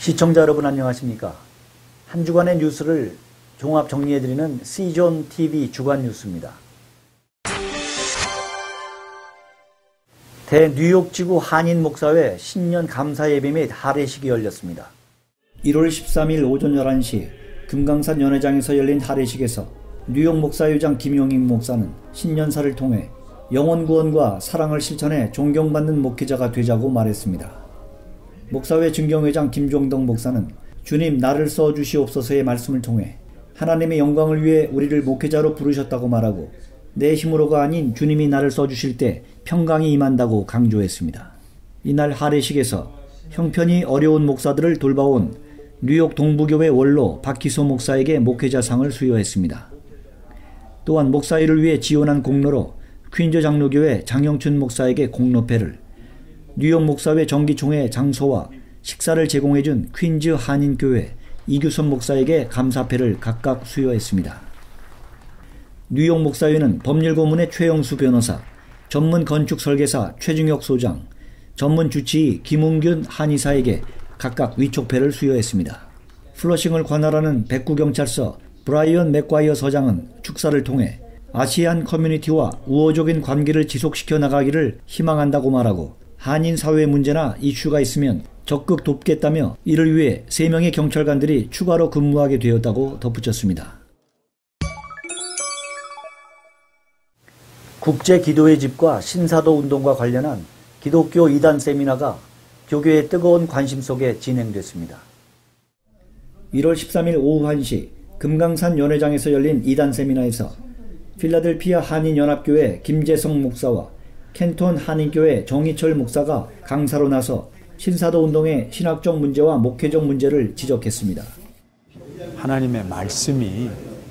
시청자 여러분 안녕하십니까? 한 주간의 뉴스를 종합 정리해드리는 C존TV 주간 뉴스입니다. 대뉴욕지구 한인목사회 신년 감사예배 및 할애식이 열렸습니다. 1월 13일 오전 11시 금강산 연회장에서 열린 할애식에서 뉴욕 목사회장 김용익 목사는 신년사를 통해 영혼구원과 사랑을 실천해 존경받는 목회자가 되자고 말했습니다. 목사회 증경회장 김종덕 목사는 주님 나를 써주시옵소서의 말씀을 통해 하나님의 영광을 위해 우리를 목회자로 부르셨다고 말하고 내 힘으로가 아닌 주님이 나를 써주실 때 평강이 임한다고 강조했습니다. 이날 할애식에서 형편이 어려운 목사들을 돌봐온 뉴욕 동부교회 원로 박희소 목사에게 목회자상을 수여했습니다. 또한 목사일을 위해 지원한 공로로 퀸즈 장로교회 장영춘 목사에게 공로패를, 뉴욕 목사회 정기총회 장소와 식사를 제공해준 퀸즈 한인교회 이규선 목사에게 감사패를 각각 수여했습니다. 뉴욕 목사회는 법률고문의 최영수 변호사, 전문 건축설계사 최중혁 소장, 전문 주치의 김웅균 한의사에게 각각 위촉패를 수여했습니다. 플러싱을 관할하는 백구경찰서 브라이언 맥과이어 서장은 축사를 통해 아시안 커뮤니티와 우호적인 관계를 지속시켜 나가기를 희망한다고 말하고 한인 사회 문제나 이슈가 있으면 적극 돕겠다며 이를 위해 3명의 경찰관들이 추가로 근무하게 되었다고 덧붙였습니다. 국제기도의 집과 신사도 운동과 관련한 기독교 이단 세미나가 교계의 뜨거운 관심 속에 진행됐습니다. 1월 13일 오후 1시 금강산 연회장에서 열린 이단 세미나에서 필라델피아 한인연합교회 김재성 목사와 켄톤 한인교회 정희철 목사가 강사로 나서 신사도 운동의 신학적 문제와 목회적 문제를 지적했습니다. 하나님의 말씀이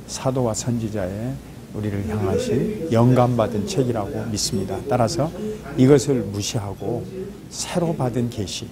사도와 선지자의 우리를 향하신 영감받은 책이라고 믿습니다. 따라서 이것을 무시하고 새로 받은 계시,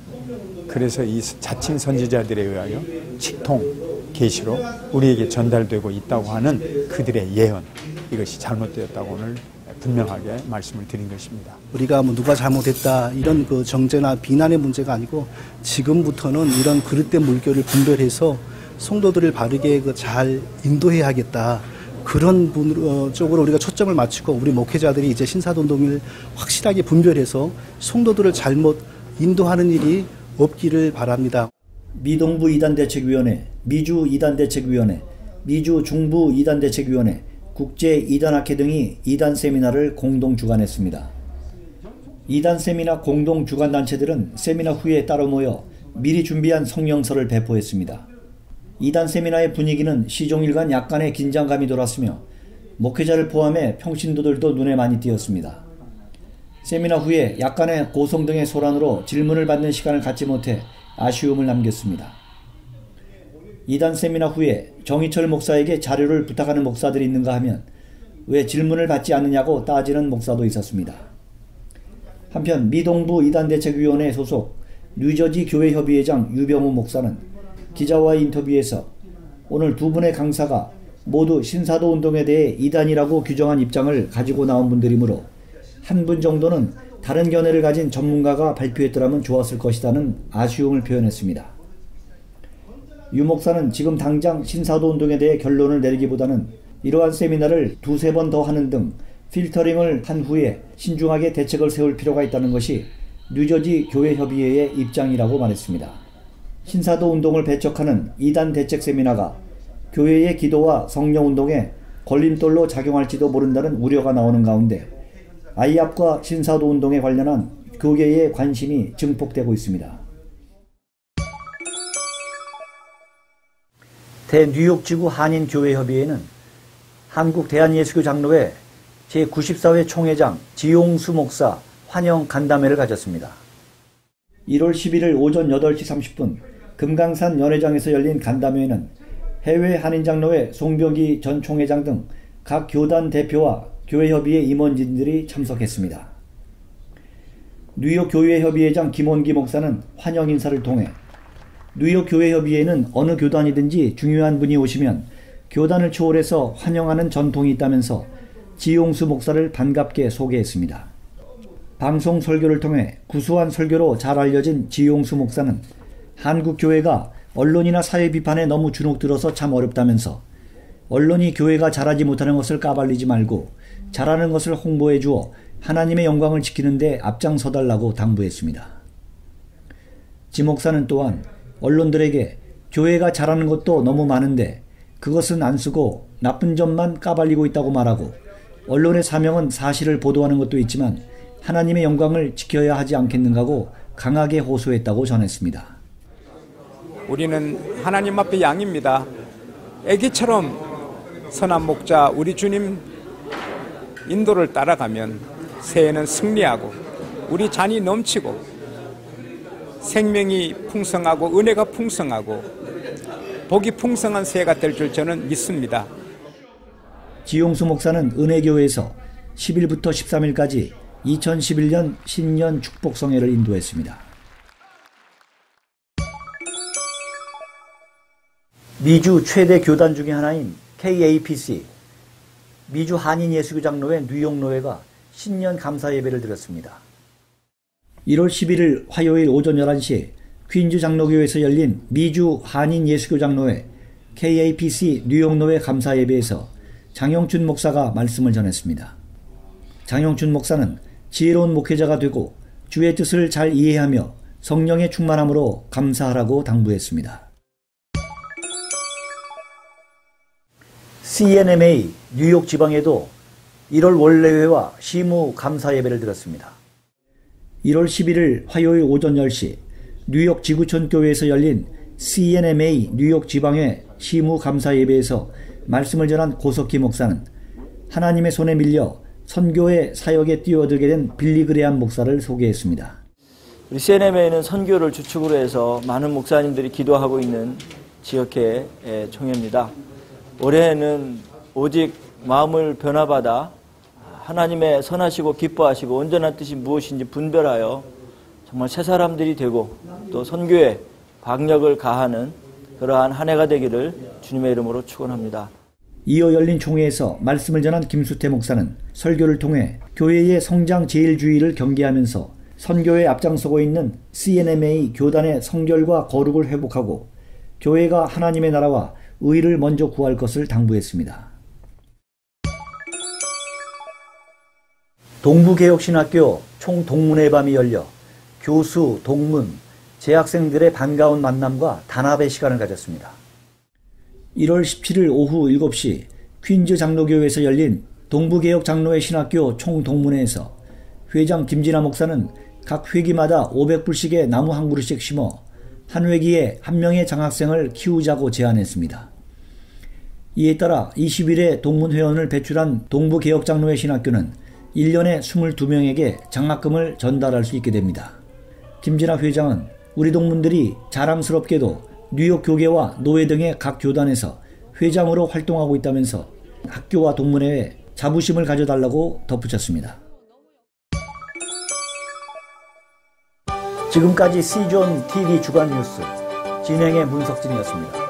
그래서 이 자칭 선지자들에 의하여 직통 계시로 우리에게 전달되고 있다고 하는 그들의 예언, 이것이 잘못되었다고 오늘 분명하게 말씀을 드린 것입니다. 우리가 누가 잘못했다 이런 정죄나 비난의 문제가 아니고 지금부터는 이런 그릇된 물결을 분별해서 성도들을 바르게 잘 인도해야 하겠다. 그런 쪽으로 우리가 초점을 맞추고 우리 목회자들이 이제 신사도운동을 확실하게 분별해서 성도들을 잘못 인도하는 일이 없기를 바랍니다. 미동부 이단대책위원회, 미주 이단대책위원회, 미주 중부 이단대책위원회, 국제 이단학회 등이 이단 세미나를 공동 주관했습니다. 이단 세미나 공동 주관단체들은 세미나 후에 따로 모여 미리 준비한 성명서를 배포했습니다. 이단 세미나의 분위기는 시종일관 약간의 긴장감이 돌았으며 목회자를 포함해 평신도들도 눈에 많이 띄었습니다. 세미나 후에 약간의 고성 등의 소란으로 질문을 받는 시간을 갖지 못해 아쉬움을 남겼습니다. 이단 세미나 후에 정희철 목사에게 자료를 부탁하는 목사들이 있는가 하면 왜 질문을 받지 않느냐고 따지는 목사도 있었습니다. 한편 미동부 이단대책위원회 소속 뉴저지 교회협의회장 유병우 목사는 기자와의 인터뷰에서 오늘 두 분의 강사가 모두 신사도 운동에 대해 이단이라고 규정한 입장을 가지고 나온 분들이므로 한 분 정도는 다른 견해를 가진 전문가가 발표했더라면 좋았을 것이라는 아쉬움을 표현했습니다. 유 목사는 지금 당장 신사도 운동에 대해 결론을 내리기보다는 이러한 세미나를 2-3번 더 하는 등 필터링을 한 후에 신중하게 대책을 세울 필요가 있다는 것이 뉴저지 교회협의회의 입장이라고 말했습니다. 신사도 운동을 배척하는 이단 대책 세미나가 교회의 기도와 성령운동에 걸림돌로 작용할지도 모른다는 우려가 나오는 가운데 아이압과 신사도 운동에 관련한 교계의 관심이 증폭되고 있습니다. 대뉴욕지구 한인교회협의회는 한국대한예수교 장로회 제94회 총회장 지용수 목사 환영 간담회를 가졌습니다. 1월 11일 오전 8시 30분 금강산 연회장에서 열린 간담회에는 해외 한인장로회 송병기 전 총회장 등 각 교단 대표와 교회협의회 임원진들이 참석했습니다. 뉴욕 교회협의회장 김원기 목사는 환영 인사를 통해 뉴욕 교회협의회는 어느 교단이든지 중요한 분이 오시면 교단을 초월해서 환영하는 전통이 있다면서 지용수 목사를 반갑게 소개했습니다. 방송 설교를 통해 구수한 설교로 잘 알려진 지용수 목사는 한국 교회가 언론이나 사회 비판에 너무 주눅들어서 참 어렵다면서 언론이 교회가 잘하지 못하는 것을 까발리지 말고 잘하는 것을 홍보해 주어 하나님의 영광을 지키는 데 앞장서달라고 당부했습니다. 지 목사는 또한 언론들에게 교회가 잘하는 것도 너무 많은데 그것은 안 쓰고 나쁜 점만 까발리고 있다고 말하고 언론의 사명은 사실을 보도하는 것도 있지만 하나님의 영광을 지켜야 하지 않겠는가고 강하게 호소했다고 전했습니다. 우리는 하나님 앞에 양입니다. 애기처럼 선한 목자 우리 주님 인도를 따라가면 새해는 승리하고 우리 잔이 넘치고 생명이 풍성하고 은혜가 풍성하고 복이 풍성한 새해가 될 줄 저는 믿습니다. 지용수 목사는 은혜교회에서 10일부터 13일까지 2011년 신년 축복성회를 인도했습니다. 미주 최대 교단 중의 하나인 KAPC, 미주 한인예수교장로회 뉴욕노회가 신년 감사 예배를 드렸습니다. 1월 11일 화요일 오전 11시 퀸즈 장로교회에서 열린 미주 한인예수교장로회 KAPC 뉴욕노회 감사 예배에서 장영춘 목사가 말씀을 전했습니다. 장영춘 목사는 지혜로운 목회자가 되고 주의 뜻을 잘 이해하며 성령의 충만함으로 감사하라고 당부했습니다. CNMA 뉴욕 지방에도 1월 원래회와 시무 감사 예배를 드렸습니다. 1월 11일 화요일 오전 10시 뉴욕 지구촌 교회에서 열린 CNMA 뉴욕 지방회 시무 감사 예배에서 말씀을 전한 고석희 목사는 하나님의 손에 밀려 선교의 사역에 뛰어들게 된 빌리 그레함 목사를 소개했습니다. 우리 CNMA는 선교를 주축으로 해서 많은 목사님들이 기도하고 있는 지역회 총회입니다. 올해는 오직 마음을 변화받아 하나님의 선하시고 기뻐하시고 온전한 뜻이 무엇인지 분별하여 정말 새 사람들이 되고 또 선교에 박력을 가하는 그러한 한 해가 되기를 주님의 이름으로 축원합니다. 이어 열린 총회에서 말씀을 전한 김수태 목사는 설교를 통해 교회의 성장 제일주의를 경계하면서 선교에 앞장서고 있는 CNMA 교단의 성결과 거룩을 회복하고 교회가 하나님의 나라와 의를 먼저 구할 것을 당부했습니다. 동부개혁신학교 총동문회 밤이 열려 교수, 동문, 재학생들의 반가운 만남과 단합의 시간을 가졌습니다. 1월 17일 오후 7시 퀸즈 장로교회에서 열린 동부개혁 장로회 신학교 총동문회에서 회장 김진아 목사는 각 회기마다 500불씩의 나무 한 그루씩 심어 한 회기에 한 명의 장학생을 키우자고 제안했습니다. 이에 따라 20일에 동문회원을 배출한 동부개혁장로회 신학교는 1년에 22명에게 장학금을 전달할 수 있게 됩니다. 김진아 회장은 우리 동문들이 자랑스럽게도 뉴욕 교계와 노회 등의 각 교단에서 회장으로 활동하고 있다면서 학교와 동문회에 자부심을 가져달라고 덧붙였습니다. 지금까지 C존 TV 주간 뉴스 진행의 문석진이었습니다.